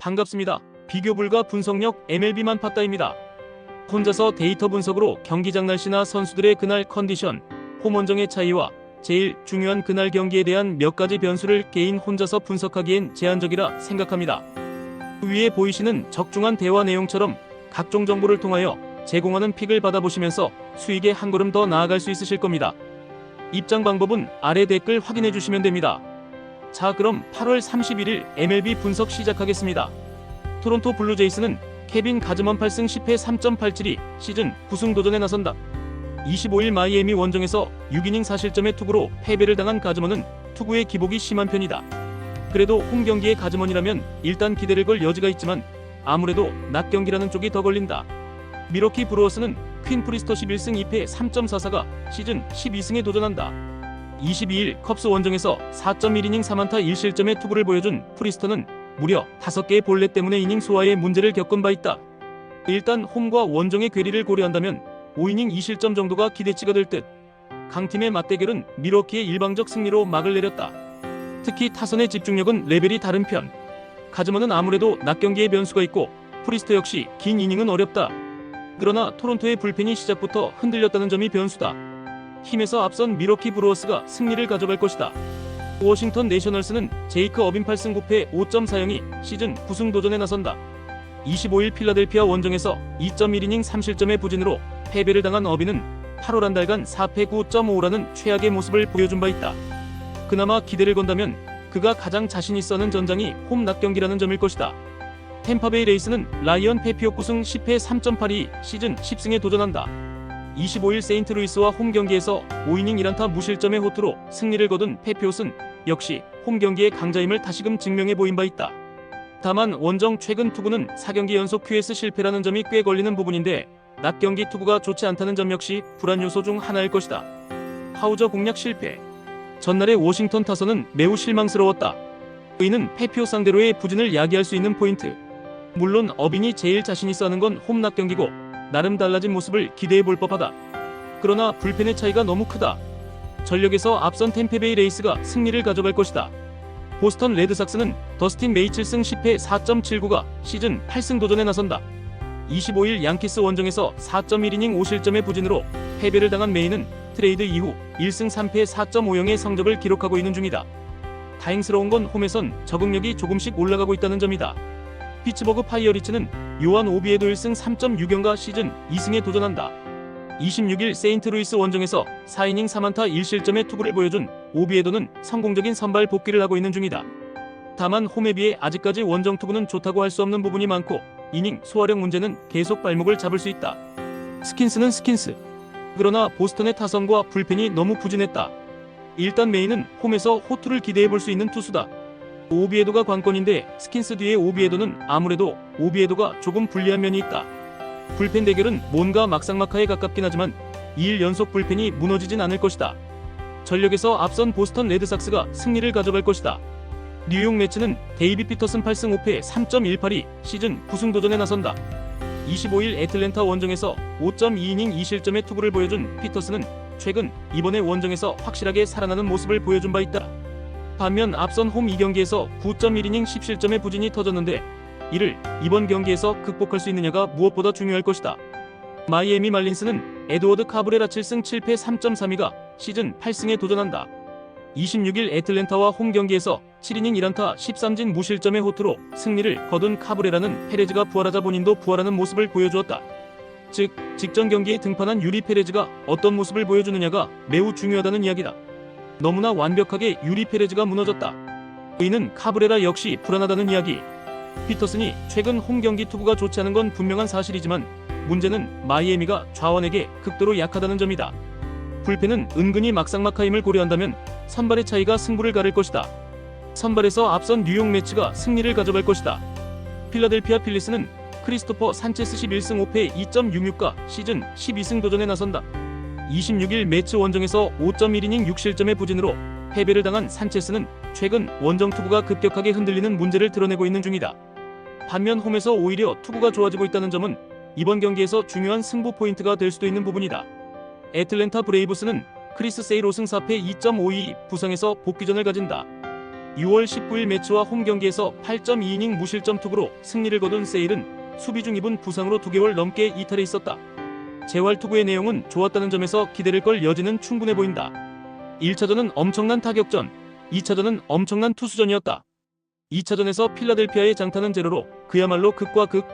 반갑습니다. 비교 불가 분석력 MLB만 팠다입니다. 혼자서 데이터 분석으로 경기장 날씨나 선수들의 그날 컨디션, 홈 원정의 차이와 제일 중요한 그날 경기에 대한 몇 가지 변수를 개인 혼자서 분석하기엔 제한적이라 생각합니다. 위에 보이시는 적중한 대화 내용처럼 각종 정보를 통하여 제공하는 픽을 받아보시면서 수익에 한 걸음 더 나아갈 수 있으실 겁니다. 입장 방법은 아래 댓글 확인해 주시면 됩니다. 자, 그럼 8월 31일 MLB 분석 시작하겠습니다. 토론토 블루제이스는 케빈 가즈먼 8승 10패 3.87이 시즌 9승 도전에 나선다. 25일 마이애미 원정에서 6이닝 4실점의 투구로 패배를 당한 가즈먼은 투구의 기복이 심한 편이다. 그래도 홈 경기의 가즈먼이라면 일단 기대를 걸 여지가 있지만 아무래도 낮 경기라는 쪽이 더 걸린다. 미러키 브루어스는 퀸 프리스터 11승 2패 3.44가 시즌 12승에 도전한다. 22일 컵스 원정에서 4.1이닝 4안타 1실점의 투구를 보여준 프리스터는 무려 5개의 볼넷 때문에 이닝 소화에 문제를 겪은 바 있다. 일단 홈과 원정의 괴리를 고려한다면 5이닝 2실점 정도가 기대치가 될 듯. 강팀의 맞대결은 미러키의 일방적 승리로 막을 내렸다. 특히 타선의 집중력은 레벨이 다른 편. 가즈먼은 아무래도 낮 경기에 변수가 있고 프리스터 역시 긴 이닝은 어렵다. 그러나 토론토의 불펜이 시작부터 흔들렸다는 점이 변수다. 힘에서 앞선 미러키 브루어스가 승리를 가져갈 것이다. 워싱턴 내셔널스는 제이크 어빈 8승 9패 5.40이 시즌 9승 도전에 나선다. 25일 필라델피아 원정에서 2.1이닝 3실점의 부진으로 패배를 당한 어빈은 8월 한 달간 4패 9.55라는 최악의 모습을 보여준 바 있다. 그나마 기대를 건다면 그가 가장 자신 있어 하는 전장이 홈 낮 경기라는 점일 것이다. 템파베이 레이스는 라이언 페피오 9승 10패 3.82 시즌 10승에 도전한다. 25일 세인트루이스와 홈 경기에서 5이닝 1안타 무실점의 호투로 승리를 거둔 페피오스는 역시 홈 경기의 강자임을 다시금 증명해 보인 바 있다. 다만 원정 최근 투구는 4경기 연속 QS 실패라는 점이 꽤 걸리는 부분인데 낮 경기 투구가 좋지 않다는 점 역시 불안 요소 중 하나일 것이다. 하우저 공략 실패. 전날의 워싱턴 타선은 매우 실망스러웠다. 이는 페피오 상대로의 부진을 야기할 수 있는 포인트. 물론 어빈이 제일 자신 있어 하는 건 홈 낮 경기고 나름 달라진 모습을 기대해 볼 법하다. 그러나 불펜의 차이가 너무 크다. 전력에서 앞선 템페베이 레이스가 승리를 가져갈 것이다. 보스턴 레드삭스는 더스틴 메이 7승 10패 4.79가 시즌 8승 도전에 나선다. 25일 양키스 원정에서 4.1이닝 5실점의 부진으로 패배를 당한 메이는 트레이드 이후 1승 3패 4.50의 성적을 기록하고 있는 중이다. 다행스러운 건 홈에선 적응력이 조금씩 올라가고 있다는 점이다. 피츠버그 파이어리츠는 요한 오비에도 1승 3.6연가 시즌 2승에 도전한다. 26일 세인트루이스 원정에서 4이닝 3안타 1실점의 투구를 보여준 오비에도는 성공적인 선발 복귀를 하고 있는 중이다. 다만 홈에 비해 아직까지 원정 투구는 좋다고 할 수 없는 부분이 많고 이닝 소화력 문제는 계속 발목을 잡을 수 있다. 스킨스는 스킨스. 그러나 보스턴의 타선과 불펜이 너무 부진했다. 일단 메이는 홈에서 호투를 기대해 볼 수 있는 투수다. 오비에도가 관건인데 스킨스 뒤에 오비에도는 아무래도 오비에도가 조금 불리한 면이 있다. 불펜 대결은 뭔가 막상막하에 가깝긴 하지만 2일 연속 불펜이 무너지진 않을 것이다. 전력에서 앞선 보스턴 레드삭스가 승리를 가져갈 것이다. 뉴욕 매츠는 데이빗 피터슨 8승 5패 3.18이 시즌 9승 도전에 나선다. 25일 애틀랜타 원정에서 5.2이닝 2실점의 투구를 보여준 피터슨은 최근 이번에 원정에서 확실하게 살아나는 모습을 보여준 바 있다. 반면 앞선 홈 2경기에서 9.1이닝 10실점의 부진이 터졌는데 이를 이번 경기에서 극복할 수 있느냐가 무엇보다 중요할 것이다. 마이애미 말린스는 에드워드 카브레라 7승 7패 3.32가 시즌 8승에 도전한다. 26일 애틀랜타와 홈 경기에서 7이닝 1안타 13진 무실점의 호투로 승리를 거둔 카브레라는 페레즈가 부활하자 본인도 부활하는 모습을 보여주었다. 즉, 직전 경기에 등판한 유리 페레즈가 어떤 모습을 보여주느냐가 매우 중요하다는 이야기다. 너무나 완벽하게 유리 페레즈가 무너졌다. 이는 카브레라 역시 불안하다는 이야기. 피터슨이 최근 홈 경기 투구가 좋지 않은 건 분명한 사실이지만 문제는 마이애미가 좌완에게 극도로 약하다는 점이다. 불펜은 은근히 막상막하임을 고려한다면 선발의 차이가 승부를 가를 것이다. 선발에서 앞선 뉴욕 매츠가 승리를 가져갈 것이다. 필라델피아 필리스는 크리스토퍼 산체스 11승 5패 2.66가 시즌 12승 도전에 나선다. 26일 매츠 원정에서 5.1이닝 6실점의 부진으로 패배를 당한 산체스는 최근 원정 투구가 급격하게 흔들리는 문제를 드러내고 있는 중이다. 반면 홈에서 오히려 투구가 좋아지고 있다는 점은 이번 경기에서 중요한 승부 포인트가 될 수도 있는 부분이다. 애틀랜타 브레이브스는 크리스 세일 5승 4패 2.52 부상에서 복귀전을 가진다. 6월 19일 매치와 홈 경기에서 8.2이닝 무실점 투구로 승리를 거둔 세일은 수비 중 입은 부상으로 2개월 넘게 이탈해 있었다. 재활 투구의 내용은 좋았다는 점에서 기대를 걸 여지는 충분해 보인다. 1차전은 엄청난 타격전, 2차전은 엄청난 투수전이었다. 2차전에서 필라델피아의 장타는 제로로 그야말로 극과 극.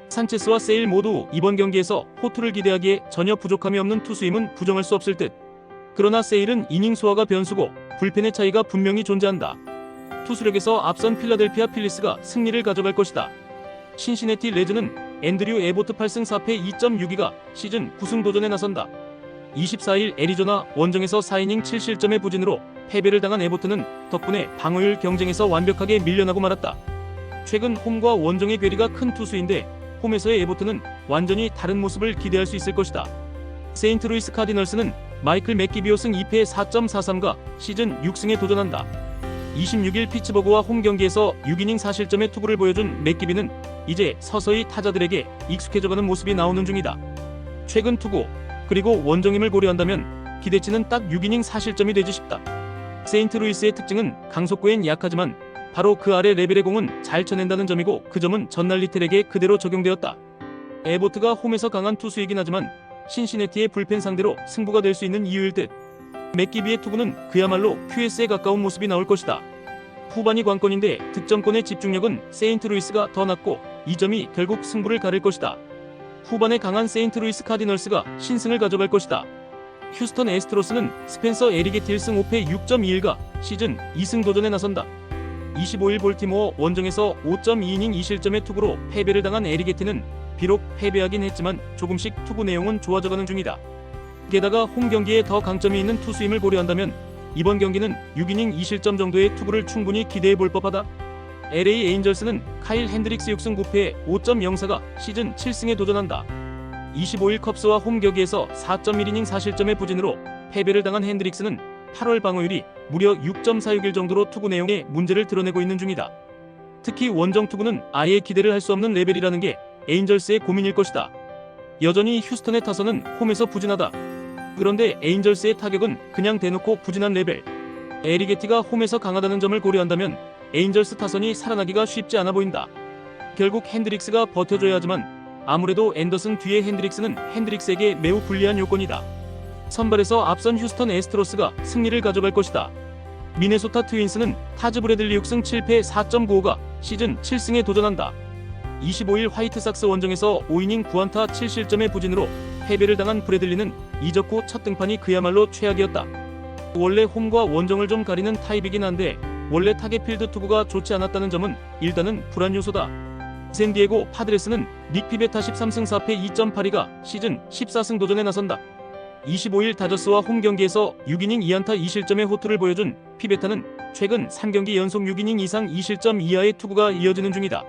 산체스와 세일 모두 이번 경기에서 호투를 기대하기에 전혀 부족함이 없는 투수임은 부정할 수 없을 듯. 그러나 세일은 이닝 소화가 변수고 불펜의 차이가 분명히 존재한다. 투수력에서 앞선 필라델피아 필리스가 승리를 가져갈 것이다. 신시내티 레즈는 앤드류 에보트 8승 4패 2.62가 시즌 9승 도전에 나선다. 24일 애리조나 원정에서 4이닝 7실점의 부진으로 패배를 당한 에보트는 덕분에 방어율 경쟁에서 완벽하게 밀려나고 말았다. 최근 홈과 원정의 괴리가 큰 투수인데 홈에서의 에보트는 완전히 다른 모습을 기대할 수 있을 것이다. 세인트루이스 카디널스는 마이클 맥기비오 승 2패 4.43가 시즌 6승에 도전한다. 26일 피츠버그와 홈 경기에서 6이닝 4실점의 투구를 보여준 맥기비는 이제 서서히 타자들에게 익숙해져가는 모습이 나오는 중이다. 최근 투구 그리고 원정임을 고려한다면 기대치는 딱 6이닝 4실점이 되지 싶다. 세인트루이스의 특징은 강속구엔 약하지만 바로 그 아래 레벨의 공은 잘 쳐낸다는 점이고 그 점은 전날 리틀에게 그대로 적용되었다. 에보트가 홈에서 강한 투수이긴 하지만 신시내티의 불펜 상대로 승부가 될 수 있는 이유일 듯. 맥기비의 투구는 그야말로 QS에 가까운 모습이 나올 것이다. 후반이 관건인데 득점권의 집중력은 세인트루이스가 더 낮고 이 점이 결국 승부를 가릴 것이다. 후반에 강한 세인트루이스 카디널스가 신승을 가져갈 것이다. 휴스턴 애스트로스는 스펜서 에리게티 1승 5패 6.21가 시즌 2승 도전에 나선다. 25일 볼티모어 원정에서 5.2이닝 2실점의 투구로 패배를 당한 에리게티는 비록 패배하긴 했지만 조금씩 투구 내용은 좋아져가는 중이다. 게다가 홈 경기에 더 강점이 있는 투수임을 고려한다면 이번 경기는 6이닝 2실점 정도의 투구를 충분히 기대해 볼 법하다. LA 에인절스는 카일 핸드릭스 6승 9패 5.04가 시즌 7승에 도전한다. 25일 컵스와 홈 경기에서 4.1이닝 4실점의 부진으로 패배를 당한 핸드릭스는 8월 방어율이 무려 6.461 정도로 투구 내용에 문제를 드러내고 있는 중이다. 특히 원정 투구는 아예 기대를 할 수 없는 레벨이라는 게 에인절스의 고민일 것이다. 여전히 휴스턴의 타선은 홈에서 부진하다. 그런데 에인절스의 타격은 그냥 대놓고 부진한 레벨. 에리게티가 홈에서 강하다는 점을 고려한다면 에인절스 타선이 살아나기가 쉽지 않아 보인다. 결국 핸드릭스가 버텨줘야 하지만 아무래도 앤더슨 뒤에 핸드릭스는 핸드릭스에게 매우 불리한 요건이다. 선발에서 앞선 휴스턴 애스트로스가 승리를 가져갈 것이다. 미네소타 트윈스는 타즈 브래들리 6승 7패 4.95가 시즌 7승에 도전한다. 25일 화이트삭스 원정에서 5이닝 9안타 7실점의 부진으로 패배를 당한 브래들리는 이적 후 첫 등판이 그야말로 최악이었다. 원래 홈과 원정을 좀 가리는 타입이긴 한데 원래 타겟필드 투구가 좋지 않았다는 점은 일단은 불안 요소다. 샌디에고 파드레스는 닉 피베타 13승 4패 2.82가 시즌 14승 도전에 나선다. 25일 다저스와 홈 경기에서 6이닝 2안타 2실점의 호투를 보여준 피베타는 최근 3경기 연속 6이닝 이상 2실점 이하의 투구가 이어지는 중이다.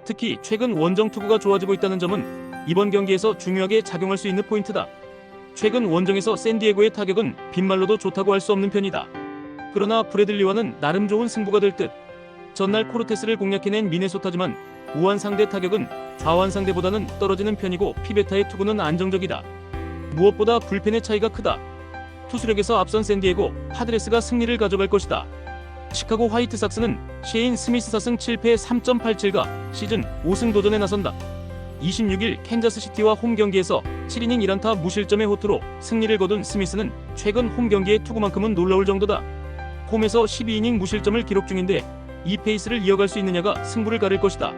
특히 최근 원정 투구가 좋아지고 있다는 점은 이번 경기에서 중요하게 작용할 수 있는 포인트다. 최근 원정에서 샌디에고의 타격은 빈말로도 좋다고 할 수 없는 편이다. 그러나 브래들리와는 나름 좋은 승부가 될 듯. 전날 코르테스를 공략해낸 미네소타지만 우한 상대 타격은 좌완 상대보다는 떨어지는 편이고 피베타의 투구는 안정적이다. 무엇보다 불펜의 차이가 크다. 투수력에서 앞선 샌디에고 파드레스가 승리를 가져갈 것이다. 시카고 화이트삭스는 셰인 스미스 4승 7패 3.87가 시즌 5승 도전에 나선다. 26일 캔자스시티와 홈 경기에서 7이닝 1안타 무실점의 호투로 승리를 거둔 스미스는 최근 홈 경기의 투구만큼은 놀라울 정도다. 홈에서 12이닝 무실점을 기록 중인데 이 페이스를 이어갈 수 있느냐가 승부를 가릴 것이다.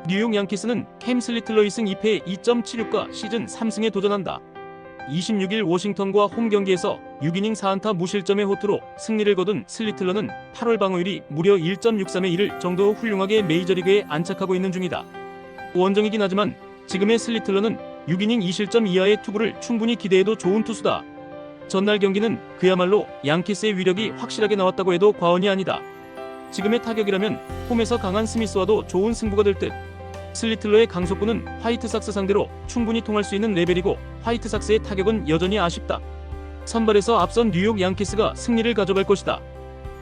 뉴욕 양키스는 캠 슬리틀러 2승 2패 2.76가 시즌 3승에 도전한다. 26일 워싱턴과 홈 경기에서 6이닝 4안타 무실점의 호투로 승리를 거둔 슬리틀러는 8월 방어율이 무려 1.63에 이를 정도로 훌륭하게 메이저리그에 안착하고 있는 중이다. 원정이긴 하지만 지금의 슬리틀러는 6이닝 2실점 이하의 투구를 충분히 기대해도 좋은 투수다. 전날 경기는 그야말로 양키스의 위력이 확실하게 나왔다고 해도 과언이 아니다. 지금의 타격이라면 홈에서 강한 스미스와도 좋은 승부가 될 듯. 슬리틀러의 강속구는 화이트삭스 상대로 충분히 통할 수 있는 레벨이고 화이트삭스의 타격은 여전히 아쉽다. 선발에서 앞선 뉴욕 양키스가 승리를 가져갈 것이다.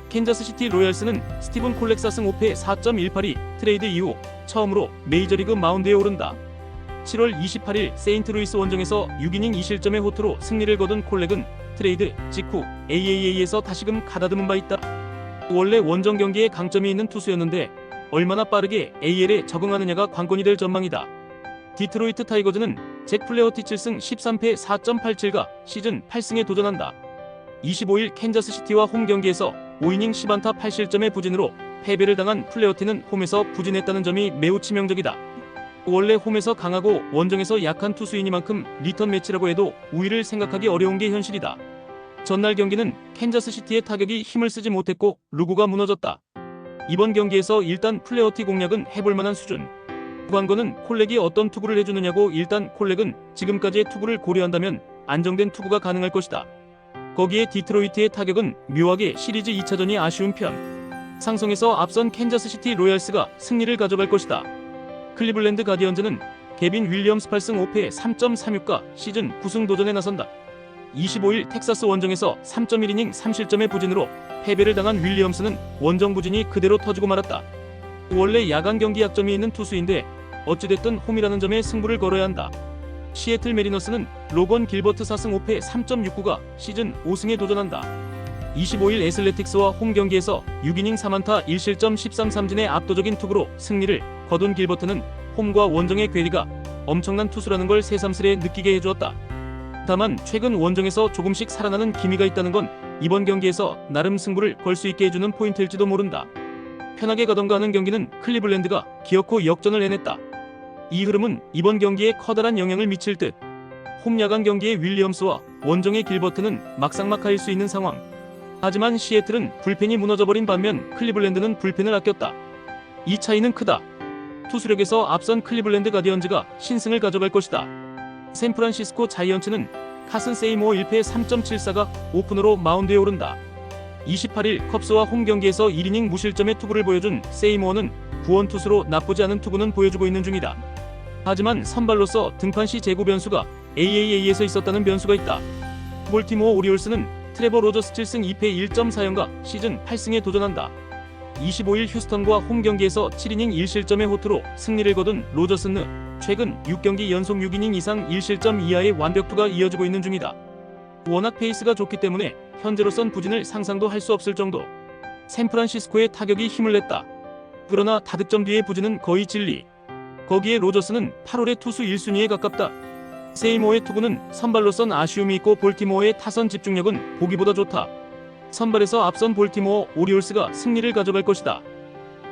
캔자스시티 로얄스는 스티븐 콜렉 4승 5패 4.18이 트레이드 이후 처음으로 메이저리그 마운드에 오른다. 7월 28일 세인트루이스 원정에서 6이닝 2실점의 호투로 승리를 거둔 콜렉은 트레이드 직후 AAA에서 다시금 가다듬은 바 있다. 원래 원정 경기에 강점이 있는 투수였는데 얼마나 빠르게 AL에 적응하느냐가 관건이 될 전망이다. 디트로이트 타이거즈는 잭 플레어티 7승 13패 4.87가 시즌 8승에 도전한다. 25일 캔자스시티와 홈 경기에서 5이닝 10안타 8실점의 부진으로 패배를 당한 플레어티는 홈에서 부진했다는 점이 매우 치명적이다. 원래 홈에서 강하고 원정에서 약한 투수이니만큼 리턴 매치라고 해도 우위를 생각하기 어려운 게 현실이다. 전날 경기는 캔자스시티의 타격이 힘을 쓰지 못했고 루구가 무너졌다. 이번 경기에서 일단 플레어티 공략은 해볼만한 수준. 관건은 콜렉이 어떤 투구를 해주느냐고. 일단 콜렉은 지금까지의 투구를 고려한다면 안정된 투구가 가능할 것이다. 거기에 디트로이트의 타격은 묘하게 시리즈 2차전이 아쉬운 편. 상성에서 앞선 캔자스시티 로얄스가 승리를 가져갈 것이다. 클리블랜드 가디언즈는 개빈 윌리엄스 8승 5패 3.36가 시즌 9승 도전에 나선다. 25일 텍사스 원정에서 3.1이닝 3실점의 부진으로 패배를 당한 윌리엄스는 원정 부진이 그대로 터지고 말았다. 원래 야간 경기 약점이 있는 투수인데 어찌됐든 홈이라는 점에 승부를 걸어야 한다. 시애틀 메리너스는 로건 길버트 4승 5패 3.69가 시즌 5승에 도전한다. 25일 애슬레틱스와 홈 경기에서 6이닝 3안타 1실점 13삼진의 압도적인 투구로 승리를 거둔 길버트는 홈과 원정의 괴리가 엄청난 투수라는 걸 새삼스레 느끼게 해주었다. 다만 최근 원정에서 조금씩 살아나는 기미가 있다는 건 이번 경기에서 나름 승부를 걸 수 있게 해주는 포인트일지도 모른다. 편하게 가던가 하는 경기는 클리블랜드가 기어코 역전을 해냈다. 이 흐름은 이번 경기에 커다란 영향을 미칠 듯. 홈 야간 경기의 윌리엄스와 원정의 길버트는 막상막하일 수 있는 상황. 하지만 시애틀은 불펜이 무너져버린 반면 클리블랜드는 불펜을 아꼈다. 이 차이는 크다. 투수력에서 앞선 클리블랜드 가디언즈가 신승을 가져갈 것이다. 샌프란시스코 자이언츠는 카슨 세이모어 1패 3.74가 오프너로 마운드에 오른다. 28일 컵스와 홈 경기에서 1이닝 무실점의 투구를 보여준 세이모어는 구원 투수로 나쁘지 않은 투구는 보여주고 있는 중이다. 하지만 선발로서 등판 시 제구 변수가 AAA에서 있었다는 변수가 있다. 볼티모어 오리올스는 트레버 로저스 7승 2패 1.40가 시즌 8승에 도전한다. 25일 휴스턴과 홈 경기에서 7이닝 1실점의 호투로 승리를 거둔 로저스는 최근 6경기 연속 6이닝 이상 1실점 이하의 완벽투가 이어지고 있는 중이다. 워낙 페이스가 좋기 때문에 현재로선 부진을 상상도 할 수 없을 정도. 샌프란시스코의 타격이 힘을 냈다. 그러나 다득점 뒤의 부진은 거의 진리. 거기에 로저스는 8홀의 투수 1순위에 가깝다. 세이모어의 투구는 선발로선 아쉬움이 있고 볼티모어의 타선 집중력은 보기보다 좋다. 선발에서 앞선 볼티모어 오리올스가 승리를 가져갈 것이다.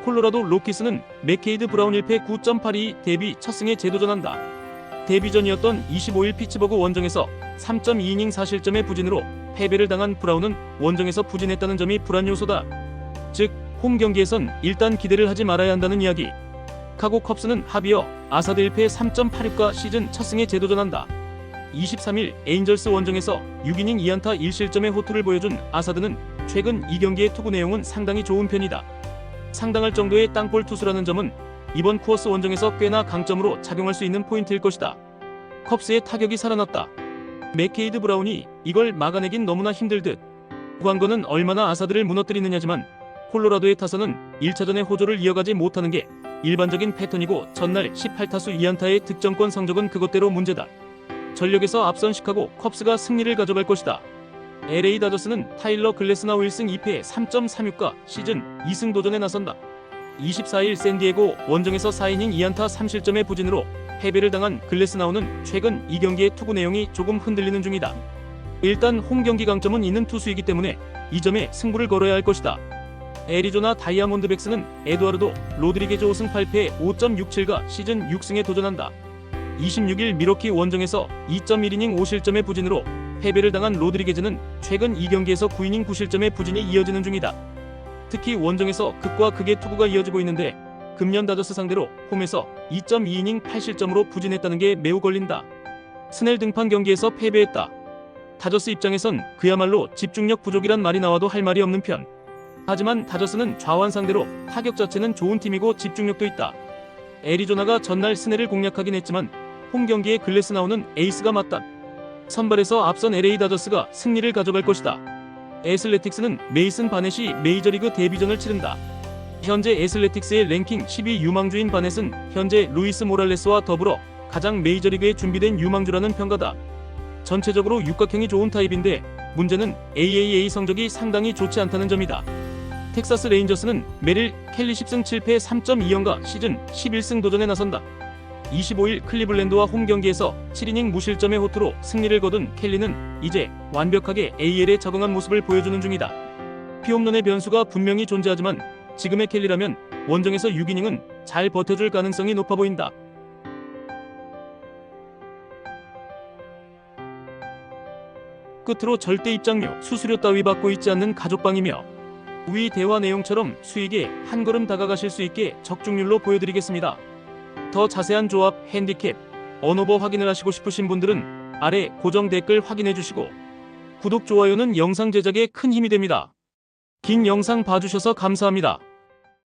콜로라도 로키스는 맥케이드 브라운 1패 9.82 데뷔 첫 승에 재도전한다. 데뷔전이었던 25일 피츠버그 원정에서 3.2이닝 4실점의 부진으로 패배를 당한 브라운은 원정에서 부진했다는 점이 불안 요소다. 즉, 홈 경기에선 일단 기대를 하지 말아야 한다는 이야기. 카고 컵스는 하비어 아사드 1패 3.86가 시즌 첫 승에 재도전한다. 23일 에인절스 원정에서 6이닝 2안타 1실점의 호투를 보여준 아사드는 최근 이 경기의 투구 내용은 상당히 좋은 편이다. 상당할 정도의 땅볼 투수라는 점은 이번 쿠어스 원정에서 꽤나 강점으로 작용할 수 있는 포인트일 것이다. 컵스의 타격이 살아났다. 맥케이드 브라운이 이걸 막아내긴 너무나 힘들 듯. 관건은 얼마나 아사드를 무너뜨리느냐지만 콜로라도의 타선은 1차전의 호조를 이어가지 못하는 게 일반적인 패턴이고 전날 18타수 2안타의 득점권 성적은 그것대로 문제다. 전력에서 앞선 시카고 컵스가 승리를 가져갈 것이다. LA 다저스는 타일러 글래스나 1승 2패 3.36가 시즌 2승 도전에 나선다. 24일 샌디에고 원정에서 4이닝 2안타 3실점의 부진으로 패배를 당한 글래스나우는 최근 이 경기의 투구 내용이 조금 흔들리는 중이다. 일단 홈 경기 강점은 있는 투수이기 때문에 이 점에 승부를 걸어야 할 것이다. 애리조나 다이아몬드백스는 에두아르도 로드리게즈 5승 8패 5.67가 시즌 6승에 도전한다. 26일 미러키 원정에서 2.1이닝 5실점의 부진으로 패배를 당한 로드리게즈는 최근 이 경기에서 9이닝 9실점의 부진이 이어지는 중이다. 특히 원정에서 극과 극의 투구가 이어지고 있는데 금년 다저스 상대로 홈에서 2.2이닝 8실점으로 부진했다는 게 매우 걸린다. 스넬 등판 경기에서 패배했다. 다저스 입장에선 그야말로 집중력 부족이란 말이 나와도 할 말이 없는 편. 하지만 다저스는 좌완 상대로 타격 자체는 좋은 팀이고 집중력도 있다. 애리조나가 전날 스넬을 공략하긴 했지만 홈 경기에 글래스나우는 에이스가 맞다. 선발에서 앞선 LA 다저스가 승리를 가져갈 것이다. 애슬레틱스는 메이슨 바넷이 메이저리그 데뷔전을 치른다. 현재 애슬레틱스의 랭킹 12위 유망주인 바넷은 현재 루이스 모랄레스와 더불어 가장 메이저리그에 준비된 유망주라는 평가다. 전체적으로 육각형이 좋은 타입인데 문제는 AAA 성적이 상당히 좋지 않다는 점이다. 텍사스 레인저스는 메릴 켈리 10승 7패 3.2연가 시즌 11승 도전에 나선다. 25일 클리블랜드와 홈 경기에서 7이닝 무실점의 호투로 승리를 거둔 켈리는 이제 완벽하게 AL에 적응한 모습을 보여주는 중이다. 피홈런의 변수가 분명히 존재하지만 지금의 켈리라면 원정에서 6이닝은 잘 버텨줄 가능성이 높아 보인다. 끝으로 절대 입장료, 수수료 따위 받고 있지 않는 가족방이며 위 대화 내용처럼 수익에 한 걸음 다가가실 수 있게 적중률로 보여드리겠습니다. 더 자세한 조합, 핸디캡, 언오버 확인을 하시고 싶으신 분들은 아래 고정 댓글 확인해 주시고 구독, 좋아요는 영상 제작에 큰 힘이 됩니다. 긴 영상 봐주셔서 감사합니다.